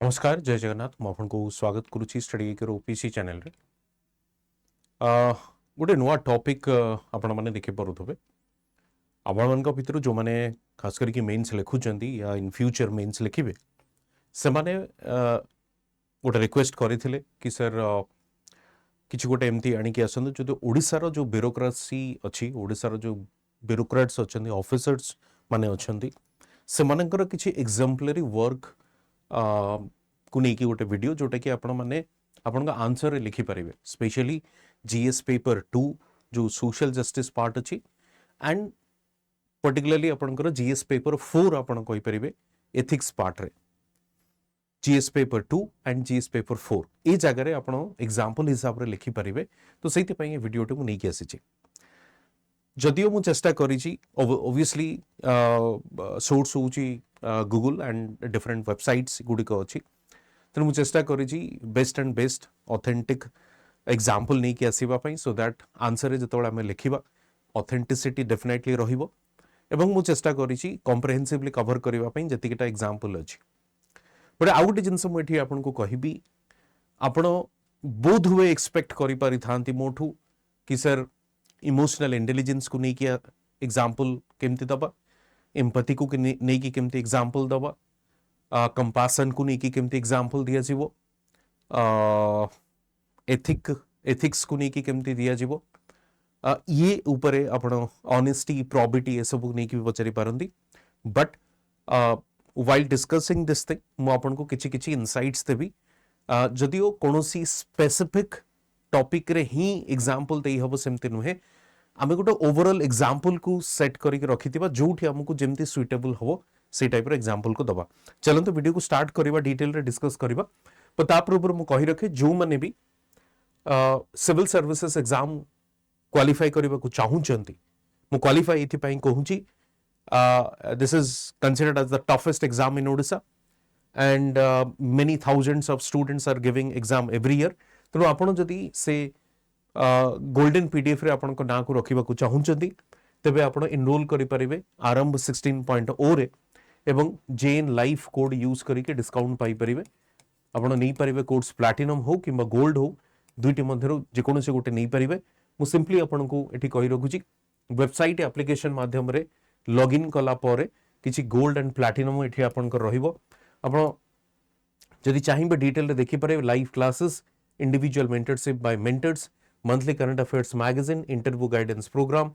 नमस्कार जय जगन्नाथ मुझे स्वागत करुच्ची स्टडी के ओपीसी चैनल रे गोटे नुआ टॉपिक आपण मैंने देखी पारे आपण मान भर जो मैंने खास करके मेन्स लिखुंट या इन फ्यूचर मेन्स लिखे से माने गोटे रिक्वेस्ट करते कि सर किसी गोटे एमती आणिकी आसतु जो ओडिशार जो ब्यूरोक्रेसी अच्छी ओडिशार जो ब्यूरोक्रेट्स अच्छा ऑफिसर्स माने अच्छा से मानकर किसी एग्जाम्पलरी वर्क को लेकिन गोटे वीडियो जोटा कि आपण मैंने आपण आंसर लिखि पारे स्पेशली जीएस पेपर 2 जो सोशल जस्टिस पार्ट अच्छी एंड पर्टिकुलरली आपंकर जीएस पेपर 4 आपण कहि परिबे एथिक्स पार्ट रे GS paper 2 and GS paper 4 ए जगह रे आपण एग्जांपल हिसाब रे लिखि पारिबे तो सेति पई वीडियो टे मु नै कि आसी जदियो मु चेष्टा करी ऑब्वियसली सोर्स होची गूगल एंड डिफरेंट वेबसाइट्स गुडिक अच्छी तेणु मुझे चेष्टा करी best and best authentic example नहीं कि आसवाई सो दैट आंसर जो आम लिखा ऑथेंटिसिटी डेफिनेटली रहिबो एवं मु चेष्टा करी कॉम्प्रिहेंसिवली कवर करने जतिकिटा एग्जांपल अच्छी बट आउ गोटे जिनस मुझे आपको कहबी आपण बोध हुए एक्सपेक्ट करि पारि थांती मोठू कि सर इमोशनल इंटेलिजेंस को लेकिन एग्जांपल केमती दबा एम्पैथी को लेकिन केमती एग्जांपल दबा कंपासन को लेकिन केमती एग्जांपल दिया जीवो एथिक्स को लेकिन केमती दिया जीवो ये ऊपरे आपण ऑनेस्टी प्रोबिटी ए सब नहीं भी पचारि पारंती but while discussing this thing मु आपन को किछि किछि इनसाइट्स देबी जदियो कोनोसी स्पेसिफिक टॉपिक रे ही एग्जांपल देई हबो सेमते नुहे आमे गोटे ओवरऑल एग्जांपल को सेट करके रखिथिबा जोठी हमकु जेमती सुइटेबल हबो से टाइप रो एग्जांपल को दबा चलंतु वीडियो को स्टार्ट करबा डिटेल रे डिस्कस करबा पर तापर ऊपर मु कहि रखे जो माने भी सिविल सर्विसेज एग्जाम क्वालिफाई करबा को चाहूचंती मु क्वालिफाई इथि पई कहूची this is considered as the toughest exam in Odisha and many thousands of students are giving exam every year तेणु आपण जदि से गोल्डन पीडीएफ रे आपण को ना को रखिबा को चाहूचंती तेबे आपण इनरोल करि परिबे आरंभ 16.0 रे एवं जेएन लाइफ कोड यूज करके डिस्काउंट पाई परिबे आपण नहीं परिबे कोड्स प्लैटिनम हो किंबा गोल्ड हो दुईटी मध्यरु जे कोनोसे गोटे नहीं परिबे मु सिंपली आपण को एठी कहि रखुची वेबसाइट एप्लीकेशन माध्यम रे लॉगिन कला परे किछि गोल्ड एंड प्लैटिनम एठी आपण को रहिबो आपण जदि चाहिबे डिटेल रे देखि पारे live classes individual mentorship by mentors monthly current affairs magazine interview guidance program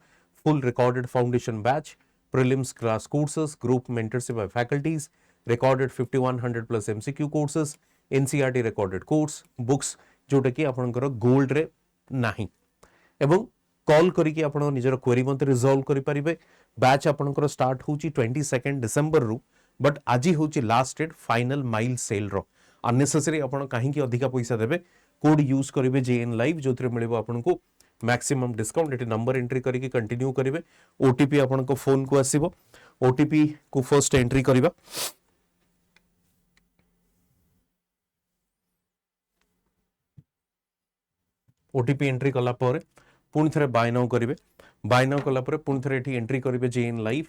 full recorded foundation batch, prelims class courses, group mentorship by faculties, recorded 5100 plus MCQ courses, NCERT recorded course, books जोटा कि आपनकर gold रे नाही एवं call करके आपण निजर query मते रिजॉल्व करि परिबे बैच आपनकर स्टार्ट होची 22 डिसेंबर रु बट आजि होची last date final mile sale रो अननेसेसरी आपण काहे कि अधिका पैसा देबे कोड यूज करिवे जेएन लाइव जोथरे मिलिबो आपनको मैक्सिमम डिस्काउंट ये नंबर एंट्री करके कंटिन्यू करेंगे ओटीपी आपण को फोन को आसीबो ओटीपी को फर्स्ट एंट्री करबा ओटीपी एंट्री कला पर पुणी थे बाय नाउ करेंगे बाय नाउ कला पर पुणी थे एटी एंट्री करेंगे जेएन लाइव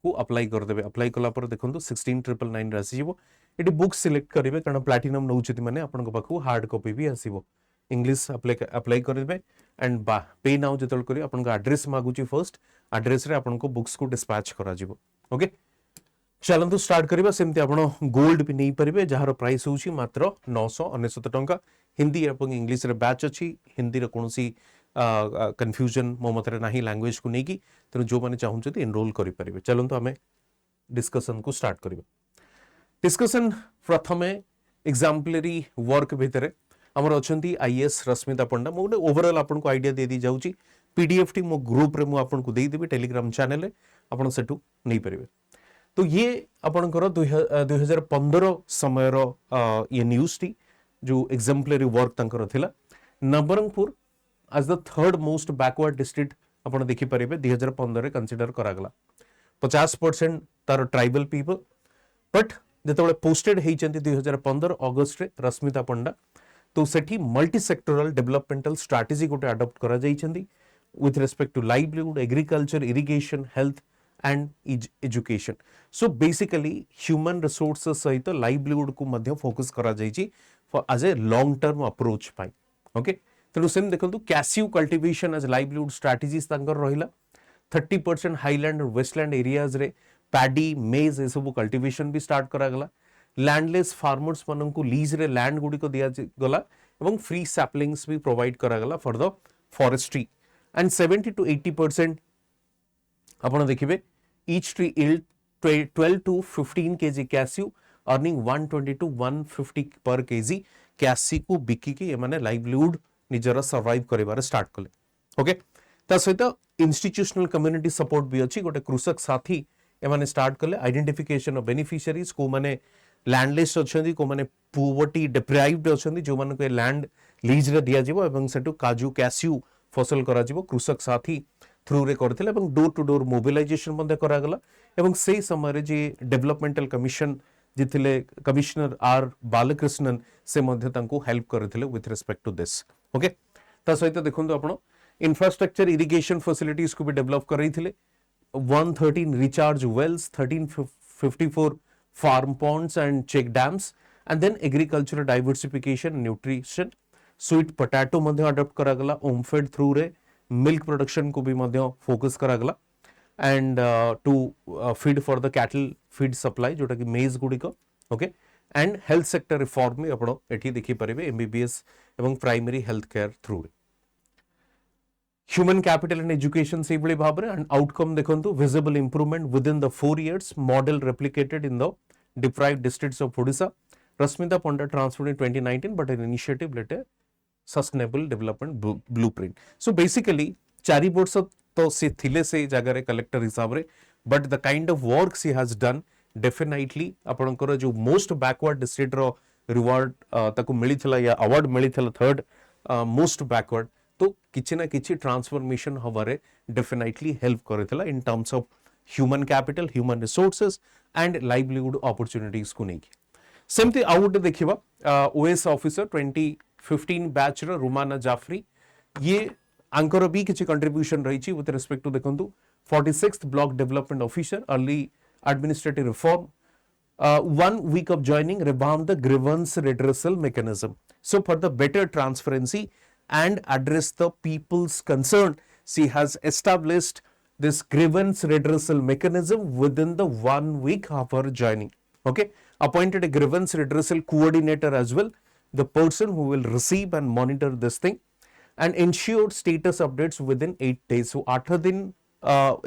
को अप्लाई करदेवे अप्लाई कला पर देखंतु 16999 आसीबो एटी बुक सिलेक्ट करेंगे कारण प्लैटिनम नउचति माने आपण को पाखु हार्ड कॉपी भी आसीबो इंग्लिश अप्लाई करेंगे एंड पे नाउ जो करेंगे आपन एड्रेस मागुची फर्स्ट एड्रेस रे आपन को बुक्स को डिस्पैच करा जिवो ओके चलंतु स्टार्ट करबा सेमती आपन गोल्ड भी नहीं परिबे जहार प्राइस होची मात्र 999 टंका हिंदी एवं इंग्लिश रे बैच अछि हिंदी रे कोनोसी कंफ्यूजन मो मतरे नाही लैंग्वेज को नेकी तेनु जो माने चाहूचते एनरोल करि परिबे चलंतु हमें डिस्कशन को स्टार्ट करबा डिस्कशन प्रथमे एग्जाम्पलरी वर्क भितरे हमर अछंती आईएएस रश्मिता पंडा मो गोटे ओवरऑल आपन को आईडिया दे दी जाउची पीडीएफ टी मो ग्रुप रे मो आपन को दे देबी टेलीग्राम चैनल रे आपन सेटू नहीं परिबे तो ये आपनकर 2015 समय रो ये न्यूज टी जो एग्जाम्पलरी वर्क तंकर थिला Nabarangpur as the third most backward district आपन देखि परिबे 2015 रे कंसीडर करा गला 50% तार ट्राइबल पीपल बट जेतबे पोस्टेड हेचंती 2015 अगस्त रे रश्मिता पंडा तो सेठी मल्टी सेक्टोरल डेवलपमेंटल स्ट्रैटेजी गोटे अडॉप्ट करा जाइछंती with respect to livelihood agriculture irrigation health and education. So basically human resources सहित livelihood को मध्य focus करा जाइछि for as a long term approach pi. Okay, तेणु सेम देखंतु cashew cultivation as livelihood strategies तांकर रहिला 30% हाईलैंड और वेस्टलैंड एरियाज रे पैडी मेज ए सब कल्टिवेशन भी स्टार्ट करा गला. लैंडलेस फार्मर्स माननकु लीज रे लैंड गुडी को दिया गला एवं फ्री सैपलिंग्स भी प्रोवाइड करा गला for the forestry. And 70 to 80% आपण देखिबे each tree yield 12 to 15 kg cashew earning 120 to 150 per kg cashew को बिकी के ये माने लाइवलीहुड निजरा सर्वाइव करिबार स्टार्ट कले. ओके, ता सहित इंस्टीट्यूशनल कम्युनिटी सपोर्ट भी अछि. गोटे कृषक साथी ए माने स्टार्ट कले आइडेंटिफिकेशन ऑफ बेनिफिशियरीज को माने लैंडलेस अछंदी को माने पोवर्टी डिप्राइव्ड अछंदी जो माने को लैंड लीज रे दिया जिवो एवं सेटु काजू कैस्यू फसल करा जिवो कृषक साथी थ्रू रे करथिले एवं डोर टू डोर मोबिलाइजेशन मध्ये करा गला एवं सेही समय रे जे डेवलपमेंटल कमिशन जिथिले कमिश्नर आर बालकृष्णन से मध्ये तांको हेल्प करथिले with respect to this. Okay, ता सहित देखंतु आपण इंफ्रास्ट्रक्चर इरिगेशन फैसिलिटीज को भी डेवलप करैथिले. 113 recharge wells, 1354 farm ponds and check dams, and then agricultural diversification, nutrition, sweet potato मध्ये अडॉप्ट करा गला. ओमफेड थ्रू रे मिल्क प्रोडक्शन को भी मध्ये फोकस करा गला and to feed for the cattle feed supply जोटा कि मेज गुडी को. Okay, and health sector reform में आपण एठी देखि परिबे एमबीबीएस एवं प्राइमरी हेल्थ केयर थ्रू रे. ह्यूमन कैपिटल एंड एजुकेशन से बड़ी भाव रे एंड आउटकम देखंतु visible improvement with in the 4 years model replicated in the deprived districts of Odisha. Rashmita Panda transferred in 2019 but an initiative लेटे sustainable development blueprint. So basically 4 वर्ष तो से थिले से जगह रे कलेक्टर हिसाब रे but the kind of work she has done definitely आपनकर जो मोस्ट बैकवर्ड डिस्ट्रिक्ट रो रिवार्ड ताको मिलिथिला या अवार्ड मिलिथिला थर्ड मोस्ट बैकवर्ड तो किछि ना किछि ट्रांसफॉर्मेशन हवारे डेफिनेटली हेल्प करथिला in terms of human capital, human resources and livelihood opportunities को नेकी. सेमती आउ गोटे देखिबा ओएस ऑफिसर 2015 बैच रो रुमाना जाफरी ये आंकर भी किछि कंट्रीब्यूशन रही विथ रिस्पेक्ट टू देखंतु 46th block development officer early administrative reform 1 week of joining revamp the grievance redressal mechanism. So for the better transparency and address the people's concern, she has established this grievance redressal mechanism within the 1 week of her joining. Okay, appointed a grievance redressal coordinator as well, the person who will receive and monitor this thing and ensure status updates within 8 days. So 8 दिन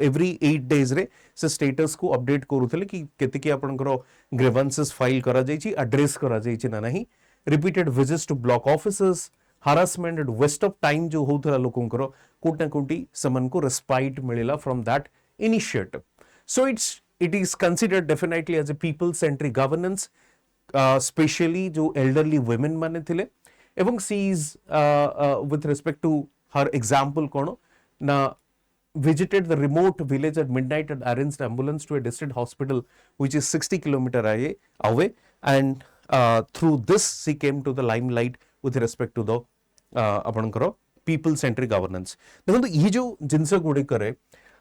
every 8 days रे से status को update करूथले कि केते कि आपनकर grievances file करा जाईची, address करा जाईची ना नहीं. Repeated visits to block offices, harassment and waste of time जो होथला लोकंकर कोट ना कोटी समन को respite मिलेला from that initiative. So it is considered definitely as a people centric governance, especially जो elderly women माने थिले एवं she is with respect to her example कोण ना visited the remote village at midnight and arranged ambulance to a district hospital which is 60 km away and through this she came to the limelight with respect to the आपनकर people centric governance. देखो ये जो जिनस गुडी करे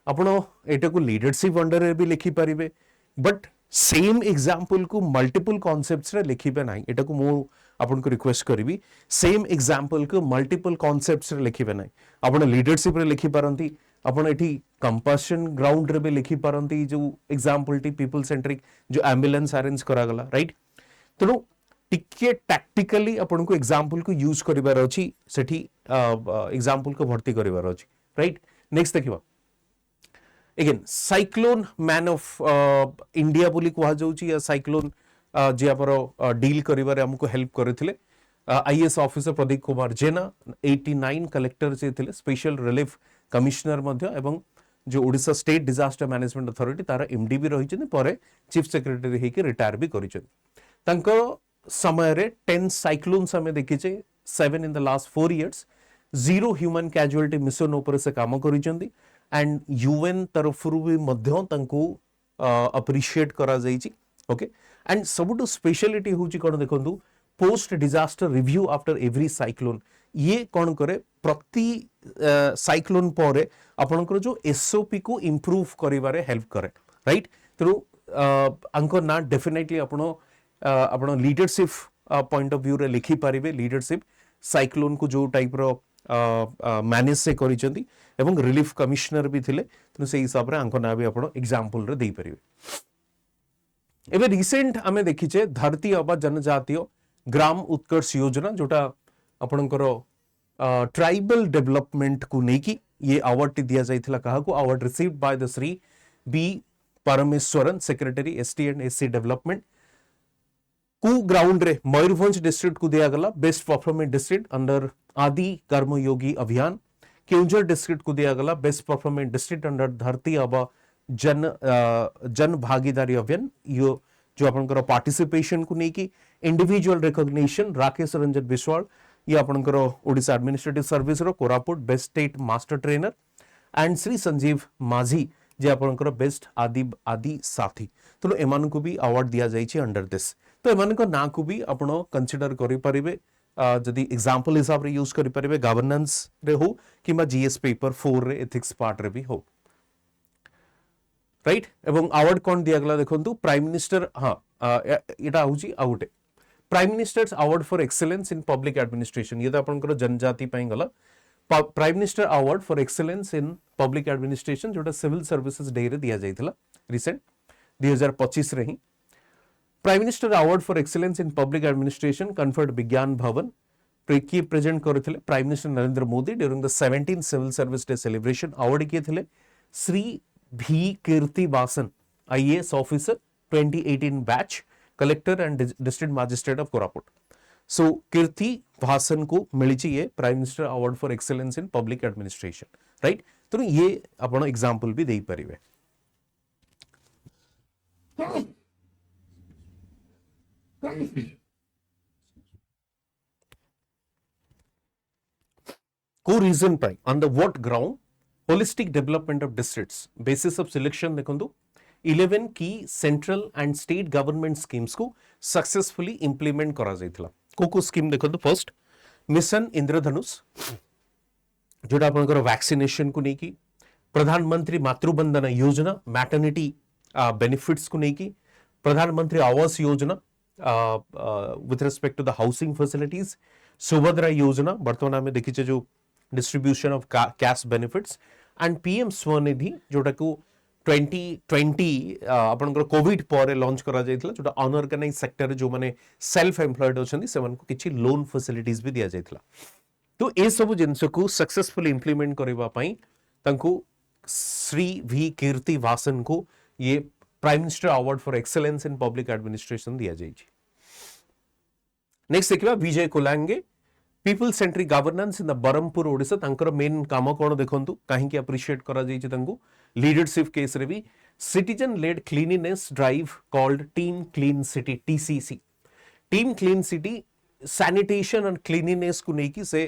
आपण एटा को leadership under रे भी लिखि परिबे बट सेम एग्जांपल को मल्टीपल कॉन्सेप्ट्स रे लिखिबे नाही. एटा को मो आपन को रिक्वेस्ट करिवि सेम एग्जांपल को मल्टीपल कॉन्सेप्ट्स रे लिखिबे नाही. आपण लीडरशिप रे लिखि पारंती, आपण एठी कंपैशन ग्राउंड रे भी लिखि पारंती जो एग्जांपल टी पीपल सेंट्रिक जो एम्बुलेंस अरेंज करा गला राइट. तेणु टिके टैक्टिकली आपण को एग्जांपल को यूज करिवार अछि सेठी एग्जांपल को भर्ती करिवार अछि राइट. नेक्स्ट देखिबा again cyclone man of India बोली कहा जाउची या साइक्लोन जे आपरो डील करिवारे हमको हेल्प करथिले आईएएस ऑफिसर प्रदीप कुमार जेना 89 कलेक्टर जे थिले स्पेशल रिलीफ कमिश्नर मध्य एवं जो Odisha state disaster management authority तार एमडी भी रहिछन परे चीफ सेक्रेटरी हेकि रिटायर भी करिछन. तांको समय रे 10 साइक्लोन्स हमें देखिछे 7 in the last 4 years zero human casualty mission ऊपर से काम करिछंदी एंड यूएन तरफरु भी मध्य तांको अप्रिशिएट करा जाईची. ओके एंड सबुटो स्पेशलिटी होची कोन देखंतु post disaster review after every cyclone ये कौन करे प्रति साइक्लोन पर आपनकर जो एसओपी को इंप्रूव करिवारे हेल्प करे राइट तेणु आंको ना डेफिनेटली आपण लीडरशिप पॉइंट ऑफ व्यू रे लिखि पारिबे लीडरशिप साइक्लोन को जो टाइप रो मैनेज से करिसेंती एवं रिलीफ कमिश्नर भी थिले तेणु से हिसाब रे आंको ना भी आपण एग्जांपल रे देई परिबे एबे रिसेंट आमे देखिचे धरती आबा जनजातीय ग्राम उत्कर्ष योजना जोटा आपणकर ट्राइबल डेवलपमेंट को लेकी ये अवार्ड दिया जाइथिला कहा को award received by the Shri B Parameswaran secretary ST and SC development को ग्राउंड रे मयूरभंज डिस्ट्रिक्ट को दिया गला बेस्ट परफॉर्मिंग डिस्ट्रिक्ट अंडर आदि कर्मयोगी अभियान केउंझर डिस्ट्रिक्ट को दिया गला बेस्ट परफॉर्मिंग डिस्ट्रिक्ट अंडर धरती आबा जन भागीदारी अभियान यो जो आपनकर पार्टिसिपेशन को लेकी इंडिविजुअल रिकॉग्निशन राकेश रंजन बिस्वाल ये आपनकर ओडिशा एडमिनिस्ट्रेटिव सर्विस रो Koraput best state master trainer and Shri Sanjeev Majhi जे आपनकर बेस्ट आदि साथी तो एमान को भी अवार्ड दिया जाइछि अंडर दिस तो एमान को ना को भी आपण कंसीडर करि परिबे जदि एग्जांपल हिसाब रे यूज करि परिबे गवर्नेंस रे हो किबा जीएस पेपर 4 रे एथिक्स पार्ट रे भी हो राइट एवं अवार्ड कौन दिया गला देखंतु प्राइम मिनिस्टर हां एटा होची आउटे prime ministers award for excellence in public administration ये तो आपनकर जनजाति पई गला prime minister award for excellence in public administration जोटा सिविल सर्विसेज डे रे दिया जाइथिला रिसेंट 2025 रे ही prime minister award for excellence in public administration conferred Vigyan Bhawan प्रेकी प्रेजेंट करथिले prime minister Narendra Modi during the 17th civil service day celebration award किए थिले श्री भी Kirti Vasan IAS officer 2018 batch collector and district magistrate of Koraput so Kirti Vasan को मिली ये prime minister award for excellence in public administration right तो ये आपण एग्जांपल भी देई परिबे को रीजन पाई on the what ground holistic development of districts basis of selection देखंतु 11 की central and state government schemes को सक्सेसफुली इंप्लीमेंट करा जाइथिला को स्कीम देखंतु फर्स्ट मिशन इंद्रधनुष जोटा आपनकर वैक्सीनेशन को नेकी प्रधानमंत्री मातृवंदना योजना मैटर्निटी बेनिफिट्स को नेकी Pradhan Mantri Awas Yojana with respect to the housing facilities Subhadra Yojana वर्तमान में देखिए जो distribution of cash benefits and PM Svanidhi जोटा को 2020 आपनकर कोविड पर लॉन्च करा जाइथिला जोटा अनऑर्गेनाइज सेक्टर जो माने सेल्फ एम्प्लॉयड होछन सेवन को किछि लोन फैसिलिटीज भी दिया जाइथिला तो ए सब जिंस को सक्सेसफुली इंप्लीमेंट करबा पई तंको श्री वी कीर्ति वासन को ये prime minister award for excellence in public administration दिया जाइछि नेक्स्ट देखिबा Vijay Kolange people centric governance in the Berhampur Odisha तांकर मेन काम कोन देखंतु काहे कि अप्रिशिएट करा जाइछि तंको लीडरशिप केस रे भी citizen led cleanliness drive called team clean city TCC team clean city sanitation and cleanliness को नेकी से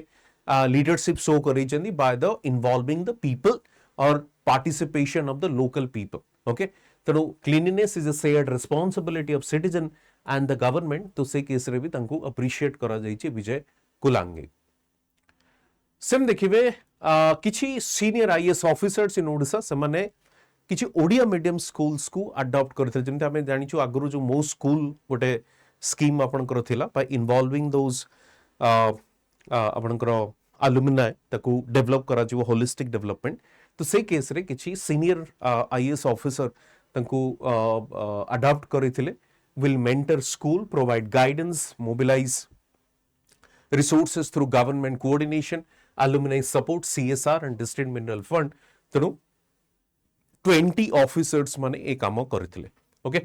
लीडरशिप शो करी जंदी by the involving the people और participation of the local people okay तो cleanliness is a shared responsibility of citizen and the government तो से case रे भी तंको अप्रिशिएट करा जाइछि विजय कुलांगे सेम देखिबे किछि senior IAS officers in Odisha से माने किछि ओडिया मीडियम स्कूल्स को अडॉप्ट करथे जेमते हमें जानिछु आगरु जो मो स्कूल गोटे स्कीम आपन करथिला बाय इन्वॉल्विंग दोज आपनकर अलुमिनाई ताकू डेवलप करा जो होलिस्टिक डेवलपमेंट तो से केस रे किछि सीनियर आईएएस ऑफिसर तंकू अडॉप्ट करथिले will mentor school provide guidance mobilise resources through government coordination, alumni support, CSR and district mineral fund. तेणु 20 officers माने ए काम करथिले ओके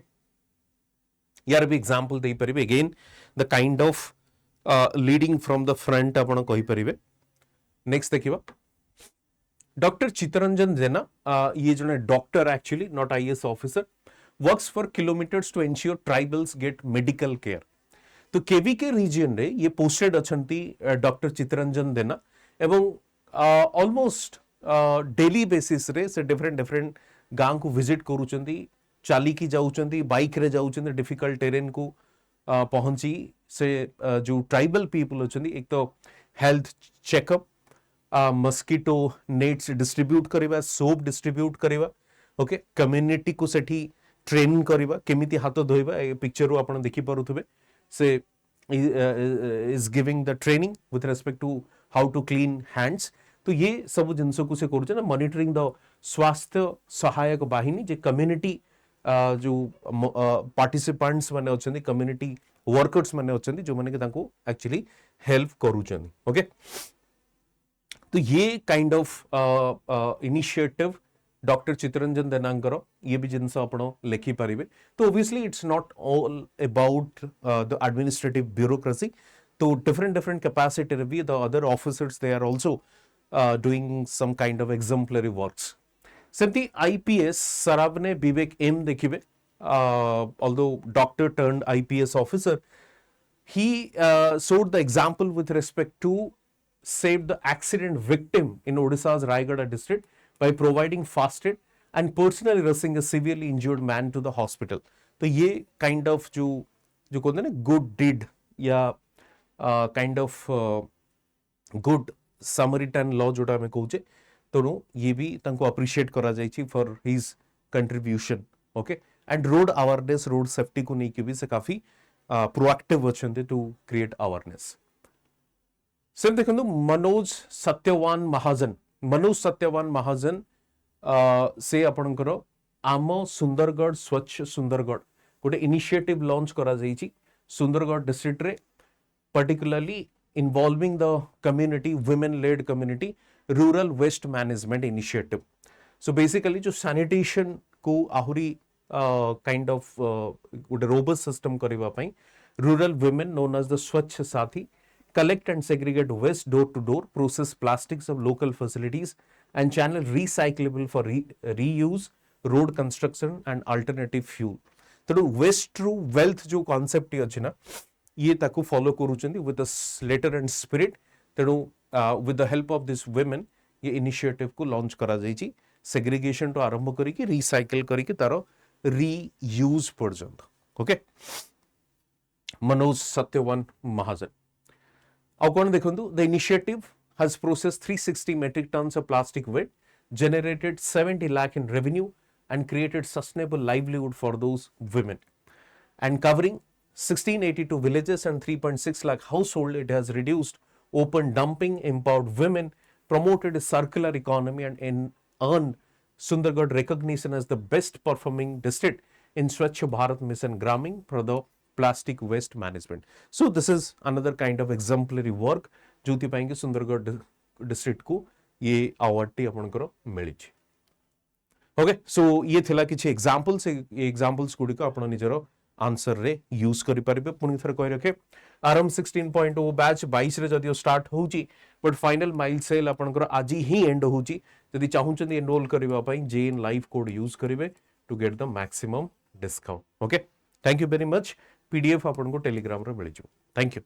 यार भी एग्जांपल देई परिबे again the kind of leading from the front आपण कहि परिबे नेक्स्ट देखिबा डॉक्टर चित्तरंजन जेना ये जने doctor actually not IAS officer works for kilometres to ensure tribals get medical care तो केवीके रीजन रे ये पोस्टेड अछंती डॉक्टर चित्तरंजन देना एवं ऑलमोस्ट डेली बेसिस रे से डिफरेंट गांव को विजिट करूचंती चाली की जाउचंती बाइक रे जाउचंती डिफिकल्ट टेरेन को पहुंची से जो ट्राइबल पीपल अच्छे एक तो health checkup mosquito nets distribute करवा सोप डिस्ट्रीब्यूट करवा ओके कम्युनिटी को सेठी ट्रेन करवा केमिति हाथ धोइबा ए पिक्चर रो आपण देखि पारुथबे से is giving the training with respect to how to clean hands तो ये सब जिनस को से करूचे ना मॉनिटरिंग द स्वास्थ्य सहायक बाहिनी जे कम्युनिटी जो पार्टिसिपेंट्स माने अछंती कम्युनिटी वर्कर्स माने अछंती जो माने के तांको एक्चुअली हेल्प करूचंती ओके तो ये kind of initiative doctor Chittaranjan देनांकर ये भी जिनस आपण लिखि पारिबे तो obviously it's not all about the administrative bureaucracy तो डिफरेंट कैपेसिटी रे भी the other officers they are also doing some kind of exemplary works सेमती आईपीएस सरावने विवेक एम देखिबे although doctor turned IPS officer he showed the example with respect to save the accident victim in Odisha's Raigada district by providing fast aid and personally rushing a severely injured man to the hospital. तो ये kind of जो कहते हैं ना good deed या kind of good Samaritan law जोटा हमें कहूचे तो ये भी तंको appreciate करा जाइए for his contribution okay and road awareness road safety को नहीं की भी से काफी प्रोएक्टिव अच्छे टू क्रिएट अवेयरनेस सेम देखो मनोज सत्यवान महाजन से आपणकर आम सुंदरगढ़ स्वच्छ सुंदरगढ़ गोटे इनिशिएटिव लॉन्च करा जाइछि सुंदरगढ़ डिस्ट्रिक्ट रे particularly involving the community women led community rural waste management initiative so basically जो सैनिटेशन को आहुरी काइंड ऑफ गोटे रोबस्ट सिस्टम करबा पई rural women known as the Swachh Sathi collect and segregate waste door to door process plastics of local facilities and channel recyclable for reuse road construction and alternative fuel तो waste to wealth जो concept अछि ना ये ताको follow करूचंदी with a letter and spirit तेणु with the help of this women ये initiative को launch करा जाइछि सेग्रीगेशन तो आरंभ करी कि रिसाइकल करी कि तारो रीयूज पर्यंत ओके मनोज सत्यवान महाजन आउ कौन देखंतु the initiative has processed 360 metric tons of plastic waste generated 70 lakh in revenue and created sustainable livelihood for those women and covering 1682 villages and 3.6 lakh households it has reduced open dumping empowered women promoted a circular economy and earned Sundargarh recognition as the best performing district in Swachh Bharat Mission Gramin for the plastic waste management. So this is another kind of exemplary work जोथि पाएंगे Sundargarh district को ये award T आपनकर मिली okay so ये थिला किछि examples ये examples गुडी को आपण निजर आंसर रे यूज करि परिबे पुनी थर कहि रखे आरएम 16.0 बैच 22 रे जदियो स्टार्ट होउची बट फाइनल माइल सेल आपनकर आज ही एंड होउची जदि चाहुचंदी एनरोल करबा पई जेएन लाइव कोड यूज करिवे to get the maximum discount okay thank you very much PDF आपन को टेलीग्राम रे मिल जो थैंक यू